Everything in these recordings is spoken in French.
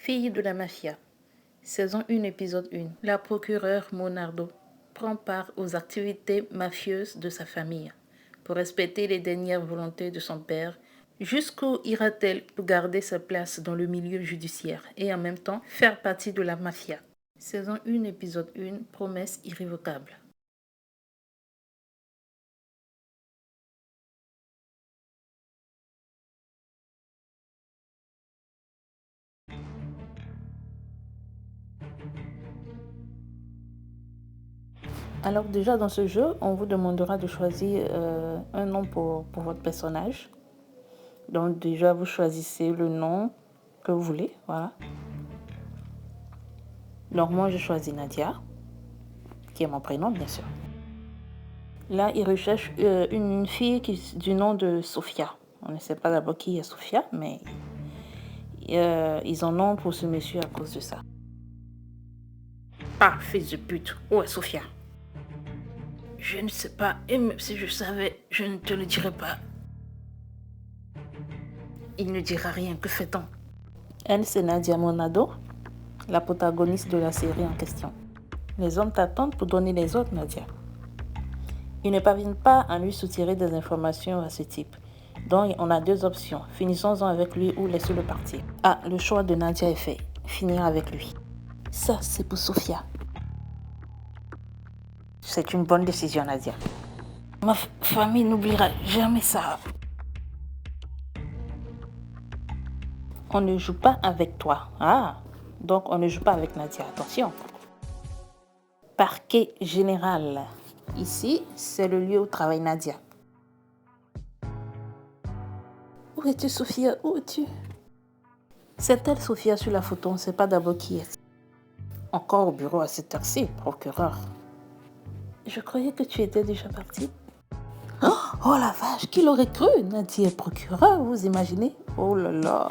Fille de la mafia. Saison 1, épisode 1. La procureure Monardo prend part aux activités mafieuses de sa famille. Pour respecter les dernières volontés de son père, jusqu'où ira-t-elle pour garder sa place dans le milieu judiciaire et en même temps faire partie de la mafia? Saison 1, épisode 1, promesse irrévocable. Alors déjà dans ce jeu, on vous demandera de choisir un nom pour votre personnage. Donc déjà, vous choisissez le nom que vous voulez, voilà. Donc moi, je choisis Nadia, qui est mon prénom, bien sûr. Là, ils recherchent une fille du nom de Sophia. On ne sait pas d'abord qui est Sophia, mais ils en ont pour ce monsieur à cause de ça. Ah, fils de pute, où est Sophia? Je ne sais pas, et même si je savais, je ne te le dirais pas. Il ne dira rien, que fait-on? Elle, c'est Nadia Monado, la protagoniste de la série en question. Les hommes t'attendent pour donner les ordres, Nadia. Ils ne parviennent pas à lui soutirer des informations à ce type. Donc, on a deux options. Finissons-en avec lui ou laissons-le partir. Ah, le choix de Nadia est fait. Finir avec lui. Ça, c'est pour Sophia. C'est une bonne décision, Nadia. Ma famille n'oubliera jamais ça. On ne joue pas avec toi. Ah, donc on ne joue pas avec Nadia. Attention. Parquet général. Ici, c'est le lieu où travaille Nadia. Où es-tu, Sophia? Où es-tu? C'est elle, Sophia, sur la photo. On ne sait pas d'abord qui est. Encore au bureau à cette heure-ci, procureur. Je croyais que tu étais déjà partie. Oh la vache, qui l'aurait cru? Nadia est procureur, vous imaginez? Oh là là.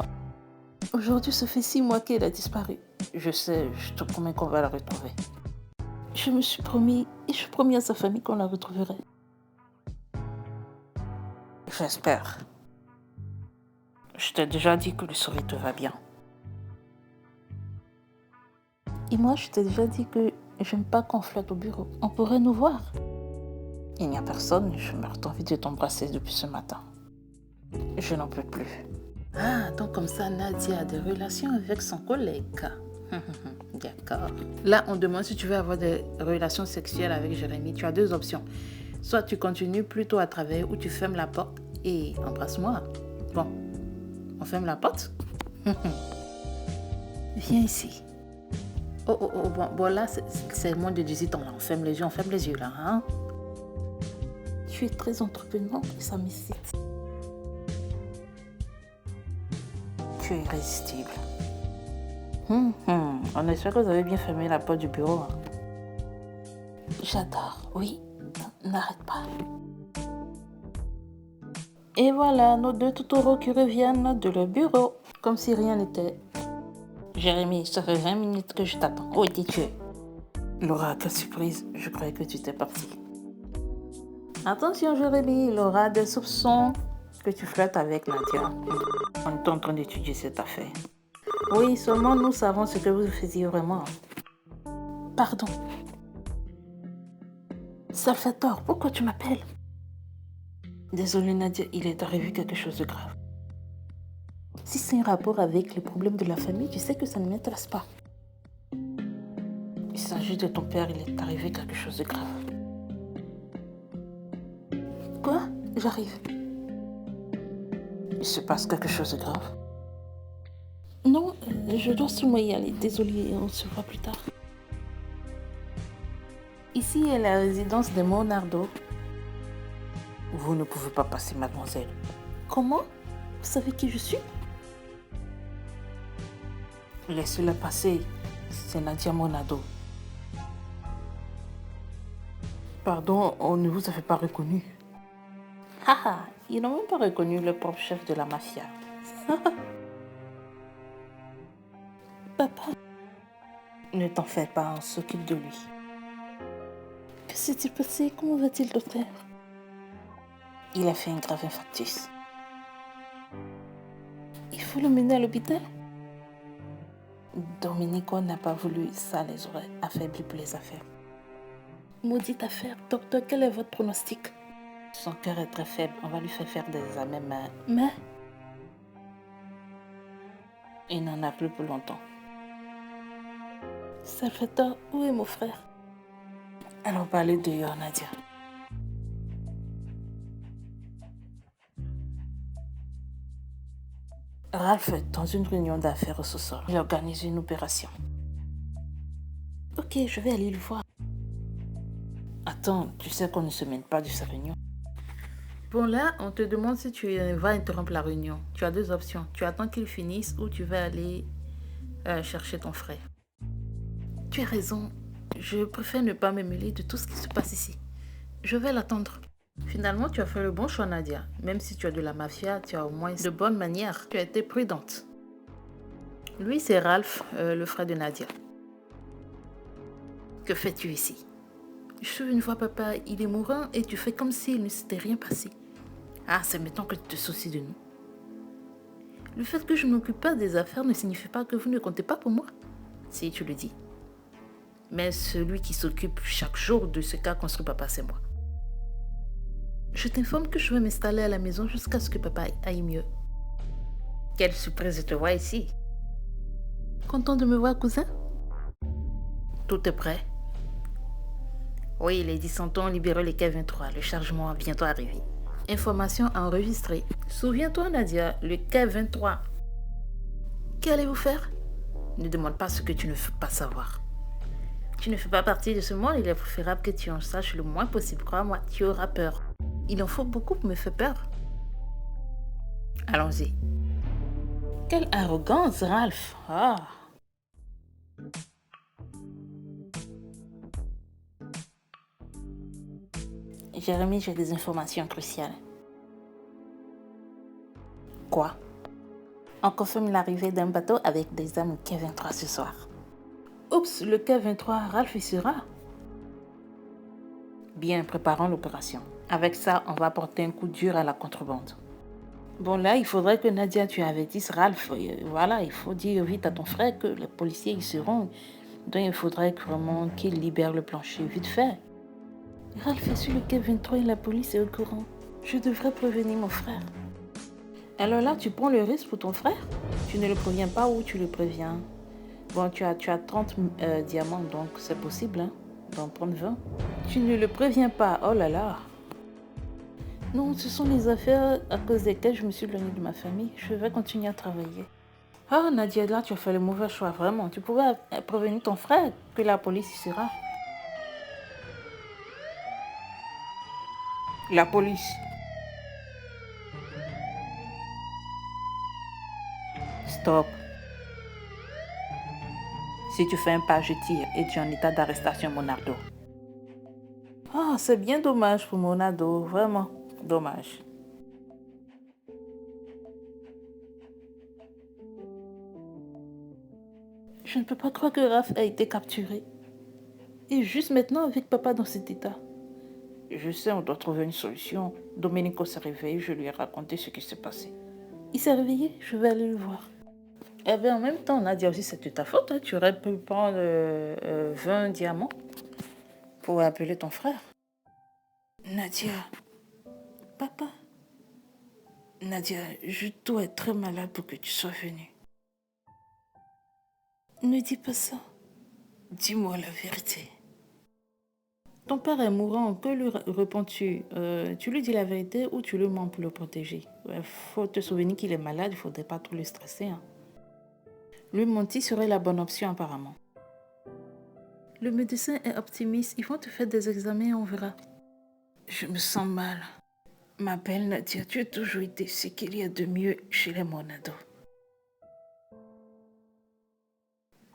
Aujourd'hui, ça fait 6 mois qu'elle a disparu. Je sais, je te promets qu'on va la retrouver. Je me suis promis, et je promis à sa famille qu'on la retrouverait. J'espère. Je t'ai déjà dit que le sourire te va bien. Et moi, je t'ai déjà dit que j'aime pas qu'on flotte au bureau. On pourrait nous voir. Il n'y a personne, je meurs d'envie de t'embrasser depuis ce matin. Je n'en peux plus. Ah, donc comme ça, Nadia a des relations avec son collègue. D'accord. Là, on demande si tu veux avoir des relations sexuelles avec Jérémy. Tu as deux options. Soit tu continues plutôt à travailler ou tu fermes la porte et embrasse-moi. Bon, on ferme la porte? Viens ici. Oh, bon là, c'est moins de 18 ans, là. On ferme les yeux, là, hein? Tu es très entreprenante et ça m'excite. Tu es irrésistible. On espère que vous avez bien fermé la porte du bureau. J'adore, oui. N'arrête pas. Et voilà, nos deux toutouros qui reviennent de leur bureau, comme si rien n'était. Jérémy, ça fait 20 minutes que je t'attends. Où es-tu? Laura, quelle surprise. Je croyais que tu étais partie. Attention, Jérémy, il aura des soupçons que tu flirtes avec Nadia. On est en train d'étudier cette affaire. Oui, seulement nous savons ce que vous faisiez vraiment. Pardon. Salvatore, pourquoi tu m'appelles? Désolée Nadia, il est arrivé quelque chose de grave. Si c'est un rapport avec les problèmes de la famille, tu sais que ça ne m'intéresse pas. Il s'agit de ton père, il est arrivé quelque chose de grave. Quoi? J'arrive. Il se passe quelque chose de grave? Non, je dois seulement y aller. Désolée, on se voit plus tard. Ici est la résidence de Monardo. Vous ne pouvez pas passer, mademoiselle. Comment? Vous savez qui je suis? Laissez-la passer. C'est Nadia Monardo. Pardon, on ne vous avait pas reconnu. Haha, ils n'ont même pas reconnu le propre chef de la mafia. Papa, ne t'en fais pas, on s'occupe de lui. Que s'est-il passé? Comment va-t-il, docteur? Il a fait un grave infarctus. Il faut le mener à l'hôpital? Domenico n'a pas voulu, ça les aurait affaiblis pour les affaires. Maudite affaire, docteur, quel est votre pronostic? Son cœur est très faible, on va lui faire des examens, mais il n'en a plus pour longtemps. Salvatore, où est mon frère? Allons parler dehors, Nadia. Ralph est dans une réunion d'affaires au sous-sol. Il organise une opération. Ok, je vais aller le voir. Attends, tu sais qu'on ne se mène pas de sa réunion. Bon là, on te demande si tu vas interrompre la réunion. Tu as deux options. Tu attends qu'il finisse ou tu vas aller chercher ton frère. Tu as raison. Je préfère ne pas me mêler de tout ce qui se passe ici. Je vais l'attendre. Finalement, tu as fait le bon choix, Nadia. Même si tu as de la mafia, tu as au moins de bonnes manières. Tu as été prudente. Lui, c'est Ralph, le frère de Nadia. Que fais-tu ici? Je suis une fois papa, il est mourant et tu fais comme s'il ne s'était rien passé. Ah, c'est maintenant que tu te soucies de nous. Le fait que je ne m'occupe pas des affaires ne signifie pas que vous ne comptez pas pour moi. Si, tu le dis. Mais celui qui s'occupe chaque jour de ce qu'a construit papa, c'est moi. Je t'informe que je vais m'installer à la maison jusqu'à ce que papa aille mieux. Quelle surprise de te voir ici. Content de me voir, cousin? Tout est prêt. Oui, les Santon ont libéré les quai 23. Le chargement va bientôt arriver. Information enregistrée. Souviens-toi, Nadia, le quai 23. Qu'allez-vous faire? Ne demande pas ce que tu ne veux pas savoir. Tu ne fais pas partie de ce monde, il est préférable que tu en saches le moins possible. Crois-moi, tu auras peur. Il en faut beaucoup pour me faire peur. Allons-y. Quelle arrogance, Ralph. Ah. Jérémy, j'ai des informations cruciales. Quoi? On confirme l'arrivée d'un bateau avec des armes au quai 23 ce soir. Oups, le quai 23, Ralph y sera. Bien, préparons l'opération. Avec ça, on va porter un coup dur à la contrebande. Bon là, il faudrait que Nadia, tu avertisses Ralph. Voilà, il faut dire vite à ton frère que les policiers y seront. Donc il faudrait vraiment qu'il libère le plancher vite fait. Ralph est sur le quai 23 et la police est au courant. Je devrais prévenir mon frère. Alors là, tu prends le risque pour ton frère? Tu ne le préviens pas ou tu le préviens? Bon, tu as 30 diamants, donc c'est possible hein, d'en prendre 20. Tu ne le préviens pas, oh là là. Non, ce sont les affaires à cause desquelles je me suis éloignée de ma famille. Je vais continuer à travailler. Ah, Nadia, là, tu as fait le mauvais choix, vraiment. Tu pouvais prévenir ton frère que la police y sera. La police. Stop. Si tu fais un pas, je tire et tu es en état d'arrestation, Monardo. Ah, c'est bien dommage pour Monardo, vraiment dommage. Je ne peux pas croire que Raph a été capturé. Et juste maintenant avec papa dans cet état. Je sais, on doit trouver une solution. Domenico s'est réveillé, je lui ai raconté ce qui s'est passé. Il s'est réveillé, je vais aller le voir. Eh bien, en même temps, Nadia aussi, c'est de ta faute. Hein. Tu aurais pu prendre 20 diamants pour appeler ton frère. Nadia, papa. Nadia, je dois être très malade pour que tu sois venue. Ne dis pas ça. Dis-moi la vérité. Ton père est mourant, que lui réponds-tu? Tu lui dis la vérité ou tu le mens pour le protéger? Il faut te souvenir qu'il est malade, il ne faudrait pas trop le stresser. Hein. Lui mentir serait la bonne option apparemment. Le médecin est optimiste, ils vont te faire des examens et on verra. Je me sens mal. Ma belle Nadia, tu as toujours été ce qu'il y a de mieux chez les Monado.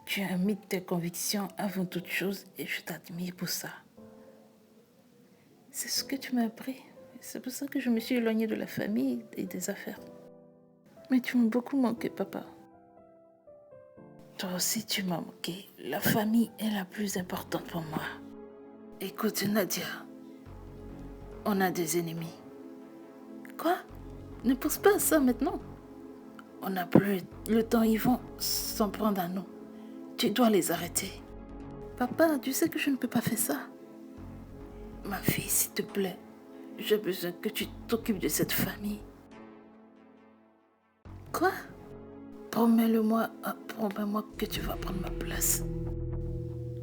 Tu as mis tes convictions avant toute chose et je t'admire pour ça. C'est ce que tu m'as appris. C'est pour ça que je me suis éloignée de la famille et des affaires. Mais tu m'as beaucoup manqué, papa. Toi aussi, tu m'as manqué. La famille est la plus importante pour moi. Écoute, Nadia, on a des ennemis. Quoi? Ne pense pas à ça maintenant. On n'a plus le temps, ils vont s'en prendre à nous. Tu dois les arrêter. Papa, tu sais que je ne peux pas faire ça. Ma fille, s'il te plaît, j'ai besoin que tu t'occupes de cette famille. Quoi? Promets-le-moi, promets-moi que tu vas prendre ma place.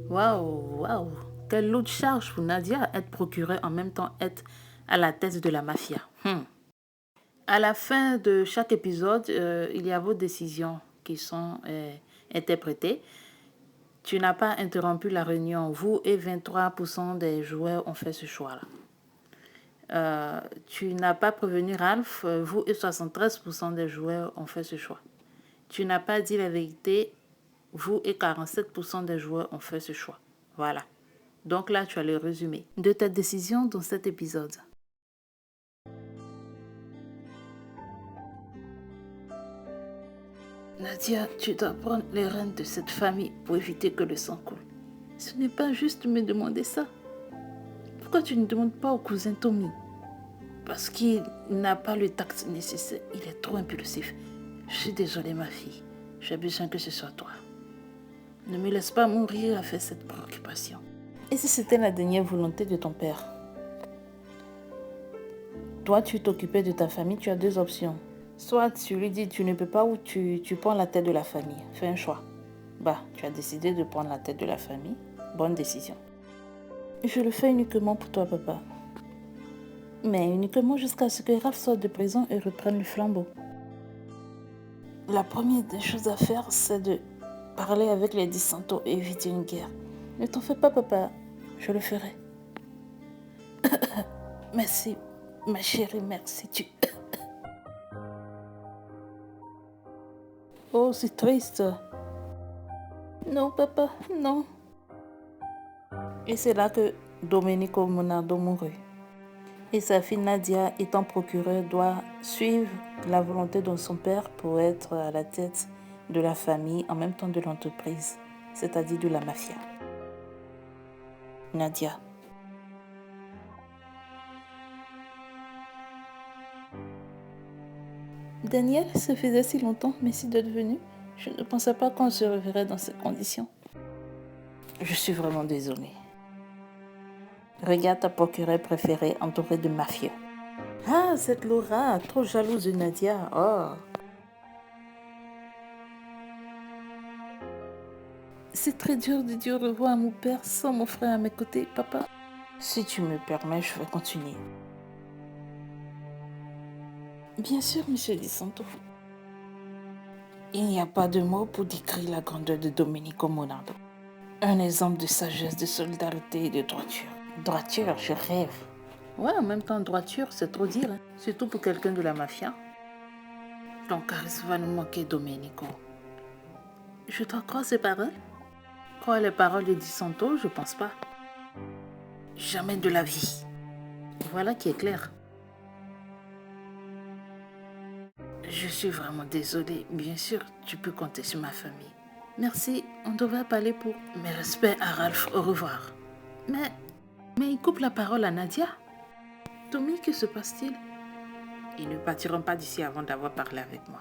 Waouh. Quelle lourde charge pour Nadia, être procureur en même temps être à la tête de la mafia. À la fin de chaque épisode, il y a vos décisions qui sont interprétées. Tu n'as pas interrompu la réunion. Vous et 23% des joueurs ont fait ce choix-là. Tu n'as pas prévenu Ralph. Vous et 73% des joueurs ont fait ce choix. Tu n'as pas dit la vérité. Vous et 47% des joueurs ont fait ce choix. Voilà. Donc là, tu as le résumé de ta décision dans cet épisode. Nadia, tu dois prendre les rênes de cette famille pour éviter que le sang coule. Ce n'est pas juste me demander ça. Pourquoi tu ne demandes pas au cousin Tommy? Parce qu'il n'a pas le tact nécessaire. Il est trop impulsif. Je suis désolée, ma fille. J'ai besoin que ce soit toi. Ne me laisse pas mourir à faire cette préoccupation. Et si c'était la dernière volonté de ton père? Toi, tu t'occupais de ta famille, tu as deux options. Soit tu lui dis tu ne peux pas ou tu prends la tête de la famille. Fais un choix. Tu as décidé de prendre la tête de la famille. Bonne décision. Je le fais uniquement pour toi, papa. Mais uniquement jusqu'à ce que Ralph sorte de prison et reprenne le flambeau. La première des choses à faire, c'est de parler avec les DeSanto et éviter une guerre. Ne t'en fais pas, papa. Je le ferai. Merci, ma chérie, merci. Oh, c'est triste. Non, papa, non. Et c'est là que Domenico Monardo mourut. Et sa fille Nadia, étant procureure, doit suivre la volonté de son père pour être à la tête de la famille, en même temps de l'entreprise, c'est-à-dire de la mafia. Nadia. Daniel, ça faisait si longtemps, merci d'être venu. Je ne pensais pas qu'on se reverrait dans ces conditions. Je suis vraiment désolée. Regarde ta procureure préférée entourée de mafieux. Ah, cette Laura, trop jalouse de Nadia. Oh. C'est très dur de dire au revoir à mon père sans mon frère à mes côtés, papa. Si tu me permets, je vais continuer. Bien sûr, monsieur DeSanto. Il n'y a pas de mots pour décrire la grandeur de Domenico Monardo. Un exemple de sagesse, de solidarité et de droiture. Droiture, je rêve. Ouais, en même temps, droiture, c'est trop dire. Hein. Surtout pour quelqu'un de la mafia. Ton charisme va nous manquer, Domenico. Je dois croire ces paroles? Croire les paroles de DeSanto, je pense pas. Jamais de la vie. Voilà qui est clair. Je suis vraiment désolée. Bien sûr, tu peux compter sur ma famille. Merci, on devrait parler pour mes respects à Ralph. Au revoir. Mais il coupe la parole à Nadia. Tommy, que se passe-t-il? Ils ne partiront pas d'ici avant d'avoir parlé avec moi.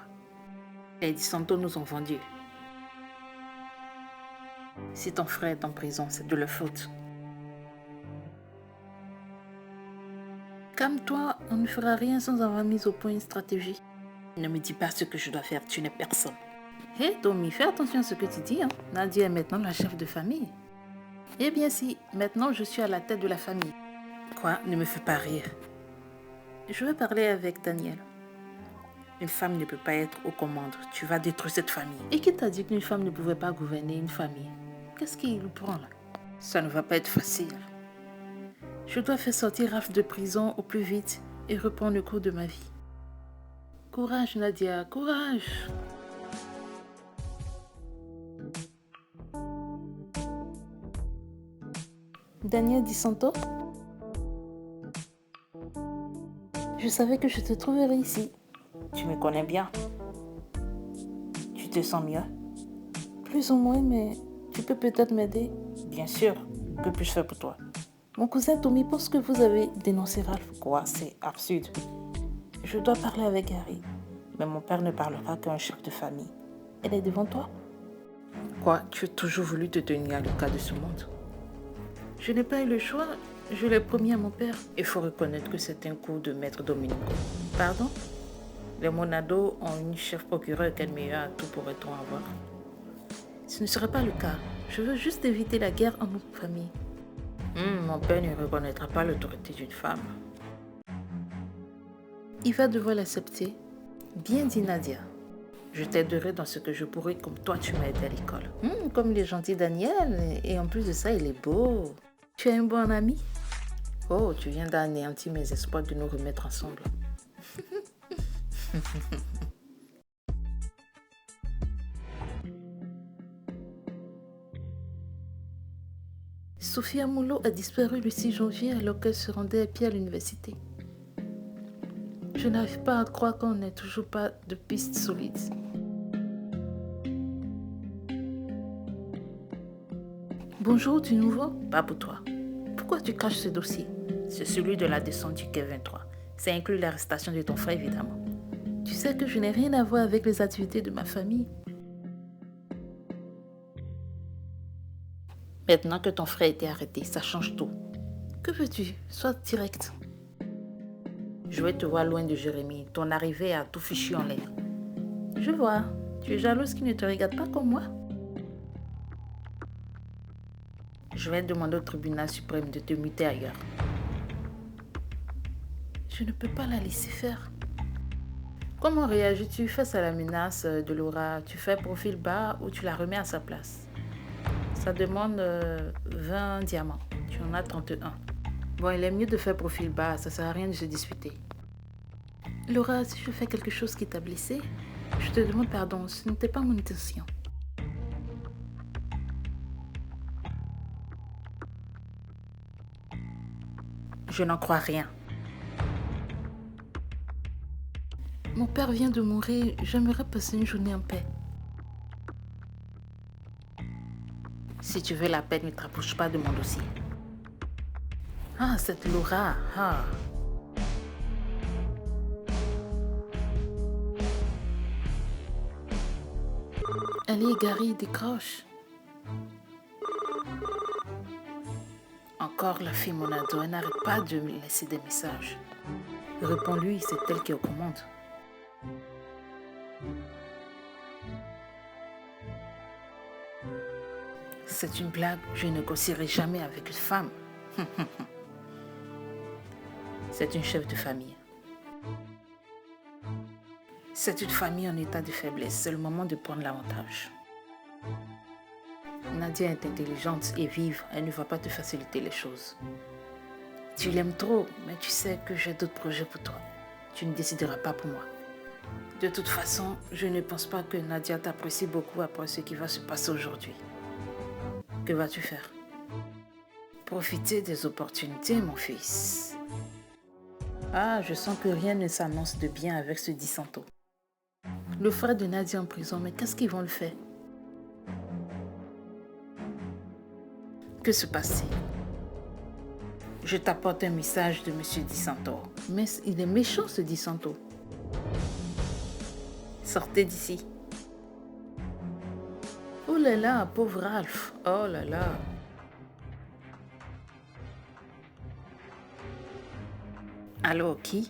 Les DeSanto nous ont vendus. Si ton frère est en prison, c'est de leur faute. Calme-toi, on ne fera rien sans avoir mis au point une stratégie. Ne me dis pas ce que je dois faire, tu n'es personne. Hé, Tommy, fais attention à ce que tu dis. Hein. Nadia est maintenant la chef de famille. Eh bien si, maintenant je suis à la tête de la famille. Quoi? Ne me fais pas rire. Je vais parler avec Daniel. Une femme ne peut pas être aux commandes. Tu vas détruire cette famille. Et qui t'a dit qu'une femme ne pouvait pas gouverner une famille? Qu'est-ce qu'il nous prend là? Ça ne va pas être facile. Je dois faire sortir Ralph de prison au plus vite et reprendre le cours de ma vie. Courage, Nadia, courage! Daniel DeSanto? Je savais que je te trouverais ici. Tu me connais bien. Tu te sens mieux? Plus ou moins, mais tu peux peut-être m'aider? Bien sûr. Que puis-je faire pour toi? Mon cousin Tommy pense que vous avez dénoncé Ralph. Quoi? C'est absurde. Je dois parler avec Harry. Mais mon père ne parlera qu'à un chef de famille. Elle est devant toi? Quoi, tu as toujours voulu te tenir à l'écart de ce monde? Je n'ai pas eu le choix, je l'ai promis à mon père. Il faut reconnaître que c'est un coup de maître Domenico. Pardon? Les Monado ont une chef procureur qu'elle meilleure à tout pourrait-on avoir. Ce ne serait pas le cas. Je veux juste éviter la guerre en notre famille. Mon père ne reconnaîtra pas l'autorité d'une femme. Il va devoir l'accepter. Bien dit Nadia. Je t'aiderai dans ce que je pourrai comme toi tu m'as aidé à l'école. Comme il est gentil Daniel, et en plus de ça, il est beau. Tu es un bon ami? Oh, tu viens d'anéantir mes espoirs de nous remettre ensemble. Sophia Moulot a disparu le 6 janvier alors qu'elle se rendait à pied à l'université. Je n'arrive pas à croire qu'on n'ait toujours pas de pistes solides. Bonjour, du nouveau? Pas pour toi. Pourquoi tu caches ce dossier? C'est celui de la descente du quai 23. Ça inclut l'arrestation de ton frère, évidemment. Tu sais que je n'ai rien à voir avec les activités de ma famille. Maintenant que ton frère a été arrêté, ça change tout. Que veux-tu? Sois direct. Je vais te voir loin de Jérémie. Ton arrivée a tout fichu en l'air. Je vois. Tu es jalouse qu'il ne te regarde pas comme moi. Je vais demander au tribunal suprême de te muter ailleurs. Je ne peux pas la laisser faire. Comment réagis-tu face à la menace de Laura? Tu fais profil bas ou tu la remets à sa place? Ça demande 20 diamants. Tu en as 31. Bon, il est mieux de faire profil bas. Ça sert à rien de se disputer. Laura, si je fais quelque chose qui t'a blessé, je te demande pardon. Ce n'était pas mon intention. Je n'en crois rien. Mon père vient de mourir. J'aimerais passer une journée en paix. Si tu veux la paix, ne te rapproche pas de mon dossier. Ah, cette Laura. Ah. Allez, Gary, décroche. Encore la fille Monado, elle n'arrête pas de me laisser des messages. Réponds-lui, c'est elle qui est aux commandes. C'est une blague, je ne négocierai jamais avec une femme. C'est une chef de famille. C'est une famille en état de faiblesse, c'est le moment de prendre l'avantage. Nadia est intelligente et vive, elle ne va pas te faciliter les choses. Tu l'aimes trop, mais tu sais que j'ai d'autres projets pour toi. Tu ne décideras pas pour moi. De toute façon, je ne pense pas que Nadia t'apprécie beaucoup après ce qui va se passer aujourd'hui. Que vas-tu faire? Profiter des opportunités, mon fils. Ah, je sens que rien ne s'annonce de bien avec ce Di Santo. Le frère de Nadia en prison, mais qu'est-ce qu'ils vont le faire? Que se passe-t-il? Je t'apporte un message de Monsieur Di Santo. Mais il est méchant, ce Di Santo. Sortez d'ici. Oh là là, pauvre Ralph. Oh là là. Allô, qui?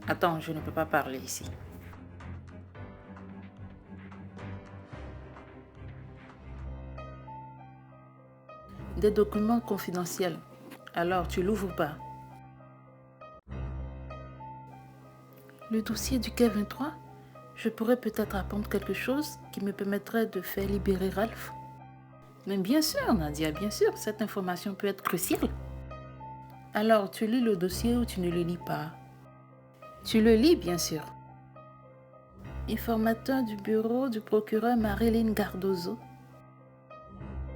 Attends, je ne peux pas parler ici. Des documents confidentiels. Alors, tu l'ouvres pas? Le dossier du quai 23? Je pourrais peut-être apprendre quelque chose qui me permettrait de faire libérer Ralph. Mais bien sûr, Nadia, bien sûr, cette information peut être cruciale. Alors, tu lis le dossier ou tu ne le lis pas? Tu le lis, bien sûr. Informateur du bureau du procureur Marilyn Cardozo.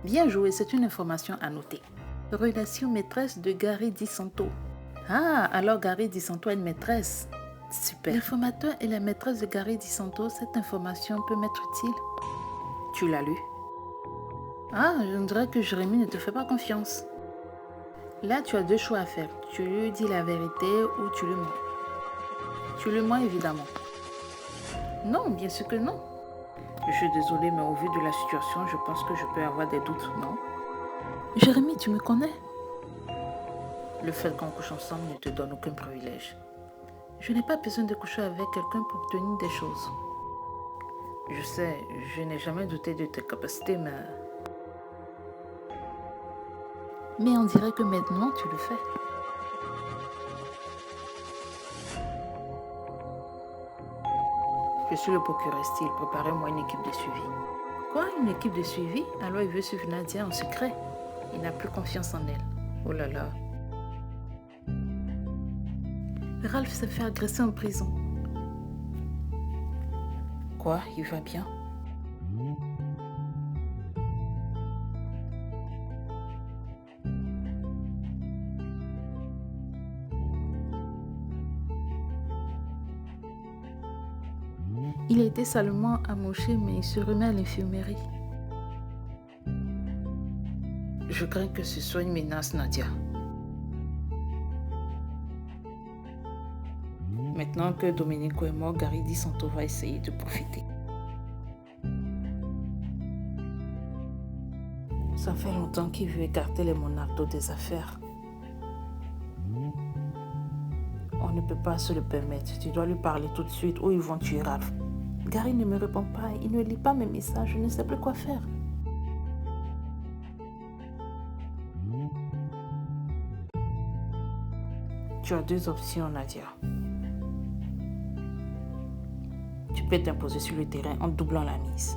Bien joué, c'est une information à noter. Relation maîtresse de Gary Di Santo. Ah, alors Gary Di Santo a une maîtresse. Super. L'informateur est la maîtresse de Gary Di Santo. Cette information peut m'être utile. Tu l'as lu? Ah, je dirais que Jérémie ne te fait pas confiance. Là, tu as deux choix à faire. Tu lui dis la vérité ou tu le mens. Tu le mens, évidemment. Non, bien sûr que non. Je suis désolée, mais au vu de la situation, je pense que je peux avoir des doutes, non? Jérémy, tu me connais? Le fait qu'on couche ensemble ne te donne aucun privilège. Je n'ai pas besoin de coucher avec quelqu'un pour obtenir des choses. Je sais, je n'ai jamais douté de tes capacités, mais... Mais on dirait que maintenant tu le fais. Je suis le procureur style, préparez-moi une équipe de suivi. Quoi, une équipe de suivi? Alors il veut suivre Nadia en secret. Il n'a plus confiance en elle. Oh là là. Ralph s'est fait agresser en prison. Quoi, il va bien? Il a été salement amoché, mais il se remet à l'infirmerie. Je crains que ce soit une menace, Nadia. Maintenant que Domenico est mort, Gary Di Santo va essayer de profiter. Ça fait longtemps qu'il veut écarter les Monardos des affaires. On ne peut pas se le permettre. Tu dois lui parler tout de suite ou ils vont tuer Ralph. Gary ne me répond pas. Il ne lit pas mes messages. Je ne sais plus quoi faire. Tu as deux options, Nadia. Tu peux t'imposer sur le terrain en doublant la mise.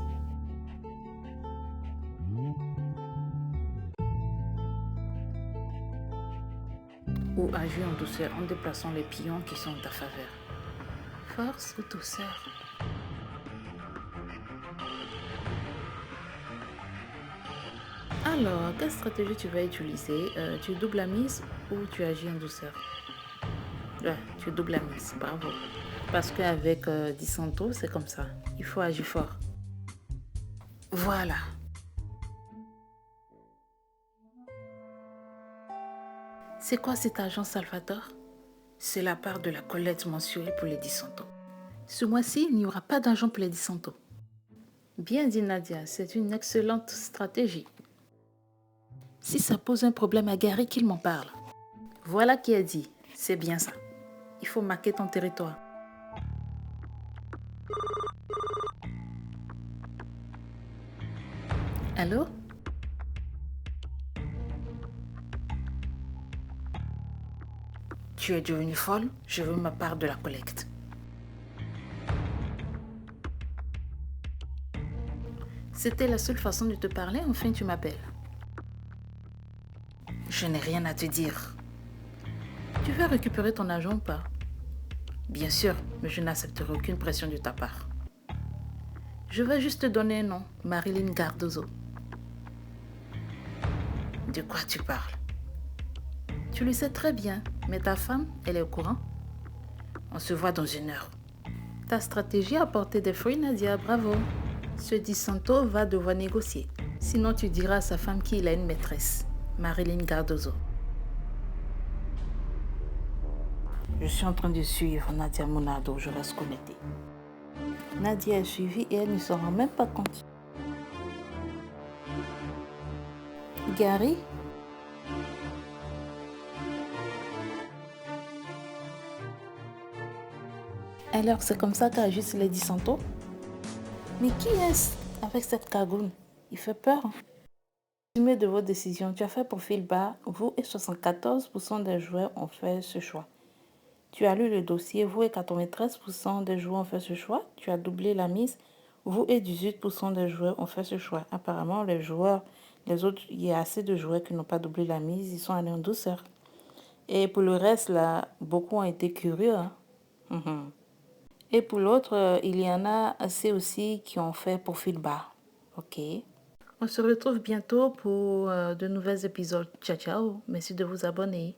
Ou agir en douceur en déplaçant les pions qui sont en ta faveur. Force ou douceur? Alors, quelle stratégie tu vas utiliser? Tu doubles la mise ou tu agis en douceur? Ouais, tu doubles la mise, bravo. Parce qu'avec Di Santo, c'est comme ça. Il faut agir fort. Voilà. C'est quoi cet argent, Salvatore? C'est la part de la collecte mensuelle pour les Di Santo. Ce mois-ci, il n'y aura pas d'argent pour les Di Santo. Bien dit, Nadia, c'est une excellente stratégie. Si ça pose un problème à Gary, qu'il m'en parle. Voilà qui est dit. C'est bien ça. Il faut marquer ton territoire. Allô? Tu es devenue folle? Je veux ma part de la collecte. C'était la seule façon de te parler, enfin tu m'appelles. Je n'ai rien à te dire. Tu veux récupérer ton argent ou pas? Bien sûr, mais je n'accepterai aucune pression de ta part. Je vais juste te donner un nom, Marilyn Cardozo. De quoi tu parles? Tu le sais très bien, mais ta femme, elle est au courant? On se voit dans 1 heure. Ta stratégie a porté des fruits, Nadia, bravo. Ce Di Santo va devoir négocier. Sinon, tu diras à sa femme qu'il a une maîtresse, Marilyn Cardozo. Je suis en train de suivre Nadia Monardo, je reste connectée. Nadia est suivie et elle ne s'en rend même pas compte. Gary? Alors, c'est comme ça qu'agissent les Di Santo? Mais qui est-ce avec cette cagoule? Il fait peur. Résumé de vos décisions, tu as fait profil bas. Vous et 74% des joueurs ont fait ce choix. Tu as lu le dossier. Vous et 93% des joueurs ont fait ce choix. Tu as doublé la mise. Vous et 18% des joueurs ont fait ce choix. Apparemment, les autres, il y a assez de joueurs qui n'ont pas doublé la mise. Ils sont allés en douceur. Et pour le reste, là, beaucoup ont été curieux. Hein. Et pour l'autre, il y en a assez aussi qui ont fait profil bas. Ok. On se retrouve bientôt pour de nouveaux épisodes. Ciao, ciao. Merci de vous abonner.